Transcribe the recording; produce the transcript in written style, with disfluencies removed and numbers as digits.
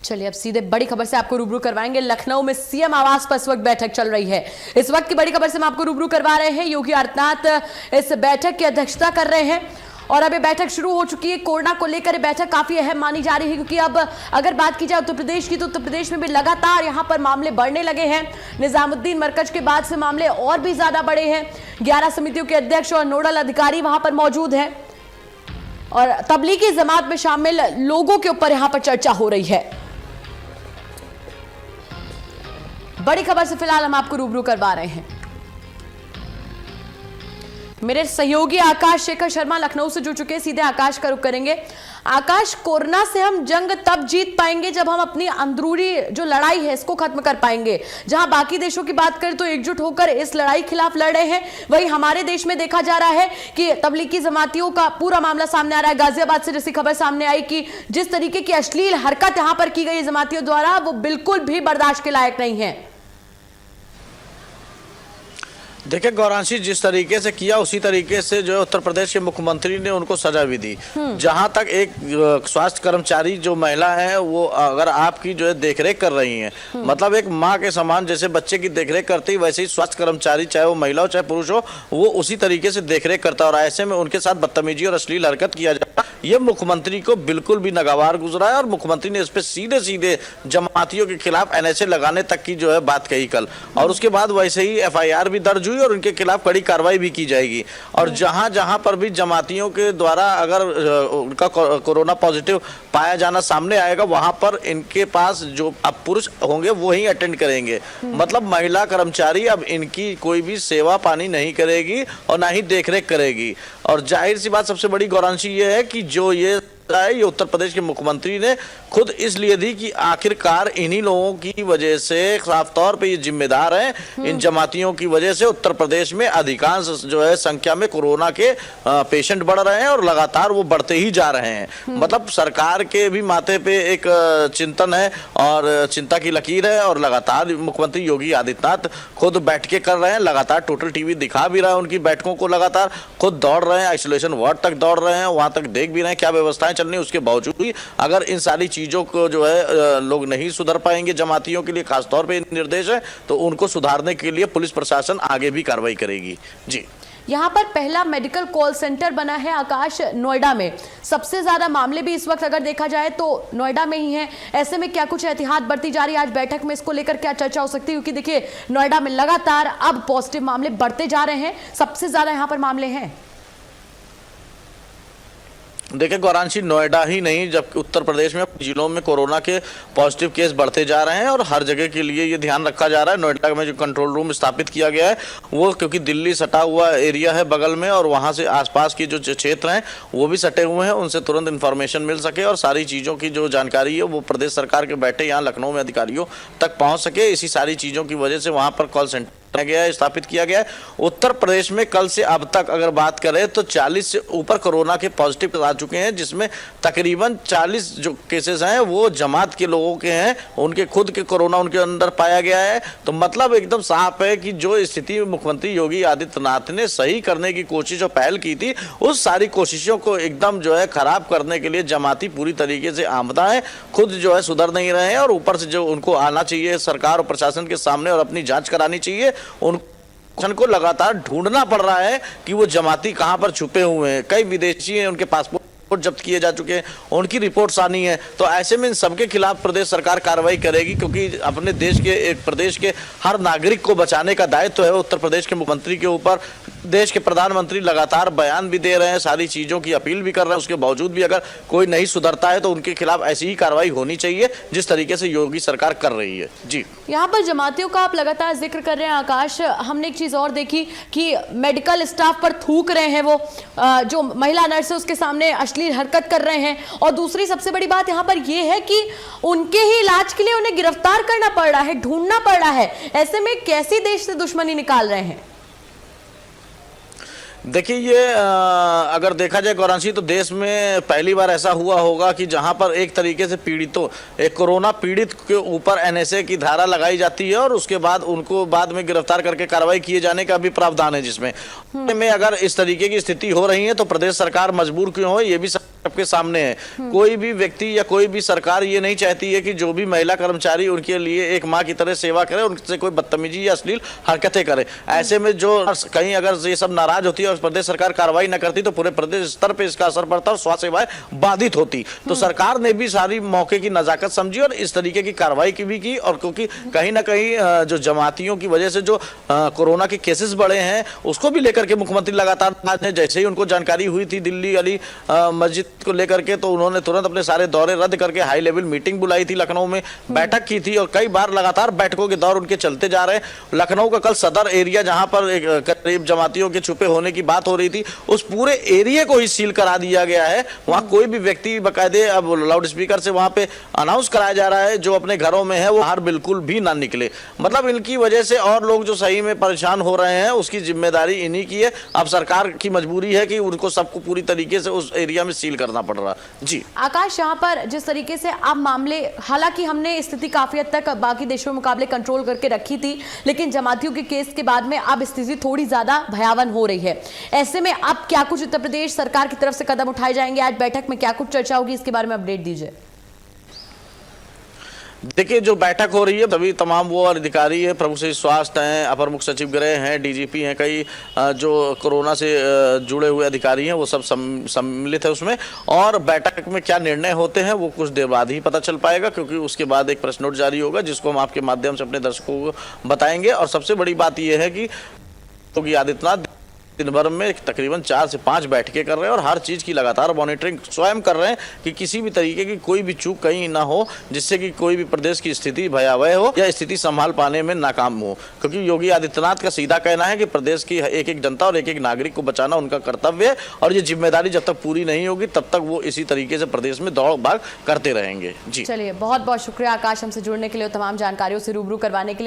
चलिए अब सीधे बड़ी खबर से आपको रूबरू करवाएंगे। लखनऊ में सीएम आवास पर इस वक्त बैठक चल रही है। इस वक्त की बड़ी खबर से हम आपको रूबरू करवा रहे हैं। योगी आदित्यनाथ इस बैठक की अध्यक्षता कर रहे हैं और अब ये बैठक शुरू हो चुकी है। कोरोना को लेकर ये बैठक काफी अहम मानी जा रही है, क्योंकि अब अगर बात की जाए उत्तर प्रदेश की, तो उत्तर प्रदेश में भी लगातार यहां पर मामले बढ़ने लगे हैं। निजामुद्दीन मरकज के बाद से मामले और भी ज्यादा बढ़े हैं। 11 समितियों के अध्यक्ष और नोडल अधिकारी वहां पर मौजूद हैं और तबलीगी जमात में शामिल लोगों के ऊपर यहां पर चर्चा हो रही है। बड़ी खबर से फिलहाल हम आपको रूबरू करवा रहे हैं। मेरे सहयोगी आकाश शेखर शर्मा लखनऊ से जुड़ चुके हैं। सीधे आकाश का रुख करेंगे। आकाश, कोरोना से हम जंग तब जीत पाएंगे जब हम अपनी अंदरूनी जो लड़ाई है इसको खत्म कर पाएंगे। जहां बाकी देशों की बात करें तो एकजुट होकर इस लड़ाई के खिलाफ लड़ रहे हैं, वहीं हमारे देश में देखा जा रहा है कि तबलीगी जमातियों का पूरा मामला सामने आ रहा है। गाजियाबाद से जैसी खबर सामने आई कि जिस तरीके की अश्लील हरकत यहां पर की गई जमातियों द्वारा, वो बिल्कुल भी बर्दाश्त के लायक नहीं है। देखिए गौरांशी, जिस तरीके से किया उसी तरीके से जो है उत्तर प्रदेश के मुख्यमंत्री ने उनको सजा भी दी। जहां तक एक स्वास्थ्य कर्मचारी जो महिला है, वो अगर आपकी जो है देखरेख कर रही हैं, मतलब एक माँ के समान जैसे बच्चे की देखरेख करती है, वैसे ही स्वास्थ्य कर्मचारी चाहे वो महिला हो चाहे पुरुष हो, वो उसी तरीके से देखरेख करता है। और ऐसे में उनके साथ बदतमीजी और अश्लील हरकत किया जाता है, ये मुख्यमंत्री को बिल्कुल भी नागवार गुजरा है। और मुख्यमंत्री ने इस पर सीधे सीधे जमातियों के खिलाफ NSA लगाने तक की जो है बात कही कल, और उसके बाद वैसे ही FIR भी दर्ज हुई और उनके खिलाफ कड़ी कार्रवाई भी की जाएगी। और जहां जहां पर भी जमातियों के द्वारा अगर उनका कोरोना पॉजिटिव पाया जाना सामने आएगा, वहां पर इनके पास जो अब पुरुष होंगे वो ही अटेंड करेंगे। मतलब महिला कर्मचारी अब इनकी कोई भी सेवा पानी नहीं करेगी और ना ही देखरेख करेगी। और जाहिर सी बात सबसे बड़ी गौरांशी ये है कि जो ये उत्तर प्रदेश के मुख्यमंत्री ने खुद इसलिए दी कि आखिरकार इन्हीं लोगों की वजह से, साफ तौर पे ये जिम्मेदार हैं, इन जमातियों की वजह से उत्तर प्रदेश में अधिकांश जो है संख्या में कोरोना के पेशेंट बढ़ रहे हैं और लगातार वो बढ़ते ही जा रहे हैं। मतलब सरकार के भी माथे पे एक चिंतन है और चिंता की लकीर है, और लगातार मुख्यमंत्री योगी आदित्यनाथ खुद बैठकें कर रहे हैं। लगातार टोटल टीवी दिखा भी रहा है उनकी बैठकों को, लगातार खुद दौड़ रहे हैं, आइसोलेशन वार्ड तक दौड़ रहे हैं, वहां तक देख भी रहे हैं क्या व्यवस्थाएं चल रही। उसके बावजूद भी अगर इन सारी चीजों को जो है लोग नहीं सुधर पाएंगे, जमातियों के लिए खासतौर पे निर्देश है, तो उनको सुधारने के लिए पुलिस प्रशासन आगे भी कार्रवाई करेगी। जी, यहाँ पर पहला मेडिकल कॉल सेंटर बना है आकाश नोएडा में। सबसे ज्यादा मामले भी इस वक्त अगर देखा जाए तो नोएडा में ही है। ऐसे में क्या कुछ एहतियात बरती जा रही है? आज बैठक में इसको लेकर क्या चर्चा हो सकती है? क्योंकि देखिए नोएडा में लगातार अब पॉजिटिव मामले बढ़ते जा रहे हैं, सबसे ज्यादा यहाँ पर मामले हैं। देखिए गौरांशी, नोएडा ही नहीं, जब उत्तर प्रदेश में जिलों में कोरोना के पॉजिटिव केस बढ़ते जा रहे हैं और हर जगह के लिए ये ध्यान रखा जा रहा है। नोएडा में जो कंट्रोल रूम स्थापित किया गया है वो क्योंकि दिल्ली सटा हुआ एरिया है बगल में, और वहाँ से आसपास के जो क्षेत्र हैं वो भी सटे हुए हैं, उनसे तुरंत इन्फॉर्मेशन मिल सके और सारी चीज़ों की जो जानकारी है वो प्रदेश सरकार के बैठे यहाँ लखनऊ में अधिकारियों तक पहुँच सके। इसी सारी चीज़ों की वजह से वहाँ पर कॉल सेंटर गया है, स्थापित किया गया है। उत्तर प्रदेश में कल से अब तक अगर बात करें तो 40 से ऊपर कोरोना के पॉजिटिव आ चुके हैं, जिसमें तकरीबन 40 जो केसेस हैं वो जमात के लोगों के हैं, उनके खुद के कोरोना उनके अंदर पाया गया है। तो मतलब एकदम साफ है कि जो स्थिति मुख्यमंत्री योगी आदित्यनाथ ने सही करने की कोशिश और पहल की थी, उस सारी कोशिशों को एकदम जो है खराब करने के लिए जमाती पूरी तरीके से आमदा है, खुद जो है सुधर नहीं रहे हैं। और ऊपर से जो उनको आना चाहिए सरकार और प्रशासन के सामने और अपनी जांच करानी चाहिए, उनको लगातार ढूंढना पड़ रहा है कि वो जमाती कहां पर छुपे हुए हैं। कई विदेशी हैं, उनके पासपोर्ट जब्त किए जा चुके हैं, उनकी रिपोर्ट्स आनी है। तो ऐसे में इन सबके खिलाफ प्रदेश सरकार कार्रवाई करेगी, क्योंकि अपने देश के एक प्रदेश के हर नागरिक को बचाने का दायित्व है उत्तर प्रदेश के मुख्यमंत्री के ऊपर। देश के प्रधानमंत्री लगातार बयान भी दे रहे हैं, सारी चीजों की अपील भी कर रहे हैं, उसके बावजूद भी अगर कोई नहीं सुधरता है तो उनके खिलाफ ऐसी ही कार्रवाई होनी चाहिए जिस तरीके से योगी सरकार कर रही है। जी, यहाँ पर जमातियों का आप लगातार जिक्र कर रहे हैं आकाश। हमने एक चीज और देखी कि मेडिकल स्टाफ पर थूक रहे हैं, वो जो महिला नर्स है उसके सामने अश्लील हरकत कर रहे हैं। और दूसरी सबसे बड़ी बात यहाँ पर यह है कि उनके ही इलाज के लिए उन्हें गिरफ्तार करना पड़ रहा है, ढूंढना पड़ रहा है। ऐसे में कैसी देश से दुश्मनी निकाल रहे हैं? देखिए ये अगर देखा जाए गौरांशी, तो देश में पहली बार ऐसा हुआ होगा कि जहां पर एक तरीके से पीड़ितों, एक कोरोना पीड़ित के ऊपर NSA की धारा लगाई जाती है और उसके बाद उनको बाद में गिरफ्तार करके कार्रवाई किए जाने का भी प्रावधान है, जिसमें में अगर इस तरीके की स्थिति हो रही है तो प्रदेश सरकार मजबूर क्यों हो, ये भी सबके सामने है। कोई भी व्यक्ति या कोई भी सरकार ये नहीं चाहती है कि जो भी महिला कर्मचारी उनके लिए एक माँ की तरह सेवा करे, उनसे कोई बदतमीजी या अश्लील हरकतें करे। ऐसे में जो कहीं अगर ये सब नाराज होती है और प्रदेश सरकार कार्रवाई न करती तो पूरे प्रदेश स्तर पे इसका असर पड़ता और स्वास्थ्य सेवाएं बाधित होती। तो सरकार ने भी सारी मौके की नजाकत समझी और इस तरीके की कार्रवाई की भी की। और क्योंकि कहीं ना कहीं जो जमातियों की वजह से जो कोरोना के केसेस बढ़े हैं उसको भी लेकर के मुख्यमंत्री लगातार जैसे ही उनको जानकारी हुई थी दिल्ली वाली मस्जिद को लेकर के, तो उन्होंने तुरंत अपने सारे दौरे रद्द करके हाई लेवल मीटिंग बुलाई थी, लखनऊ में बैठक की थी और कई बार लगातार बैठकों के दौर उनके चलते जा रहे हैं। लखनऊ का कल सदर एरिया जहां पर एक करीब जमातियों के छुपे होने की बात हो रही थी, उस पूरे एरिया को ही सील करा दिया गया है। वहां कोई भी व्यक्ति बकायदे अब लाउड स्पीकर से वहां पे अनाउंस कराया जा रहा है जो अपने घरों में है वो बाहर बिल्कुल भी ना निकले। मतलब इनकी वजह से और लोग जो सही में परेशान हो रहे हैं उसकी जिम्मेदारी इन्हीं की है। अब सरकार की मजबूरी है कि उनको सबको पूरी तरीके से उस एरिया में सील करना पड़ रहा है। जी आकाश, यहाँ पर जिस तरीके से अब मामले, हालांकि हमने स्थिति काफी हद तक बाकी देशों के मुकाबले कंट्रोल करके रखी थी, लेकिन जमातियों के केस के बाद में अब स्थिति थोड़ी ज्यादा भयावन हो रही है। ऐसे में अब क्या कुछ उत्तर प्रदेश सरकार की तरफ से कदम उठाए जाएंगे? आज बैठक में क्या कुछ चर्चा होगी, इसके बारे में अपडेट दीजिए। देखिए, जो बैठक हो रही है तभी तमाम वो अधिकारी है, प्रमुख सचिव स्वास्थ्य हैं, अपर मुख्य सचिव गृह हैं, डीजीपी हैं, कई जो कोरोना से जुड़े हुए अधिकारी हैं वो सब सम्मिलित है उसमें। और बैठक में क्या निर्णय होते हैं वो कुछ देर बाद ही पता चल पाएगा, क्योंकि उसके बाद एक प्रेस नोट जारी होगा जिसको हम आपके माध्यम से अपने दर्शकों को बताएंगे। और सबसे बड़ी बात यह है कि योगी आदित्यनाथ दिन भर में तकरीबन 4 से 5 बैठकें कर रहे हैं और हर चीज़ की लगातार मॉनिटरिंग स्वयं कर रहे हैं कि किसी भी तरीके की कोई भी चूक कहीं ना हो जिससे कि कोई भी प्रदेश की स्थिति भयावह हो या स्थिति संभाल पाने में नाकाम हो। क्योंकि योगी आदित्यनाथ का सीधा कहना है कि प्रदेश की एक एक जनता और एक एक नागरिक को बचाना उनका कर्तव्य है और ये जिम्मेदारी जब तक पूरी नहीं होगी तब तक वो इसी तरीके से प्रदेश में दौड़ भाग करते रहेंगे। जी चलिए, बहुत बहुत शुक्रिया आकाश हमसे जुड़ने के लिए, तमाम जानकारियों से रूबरू करवाने के लिए।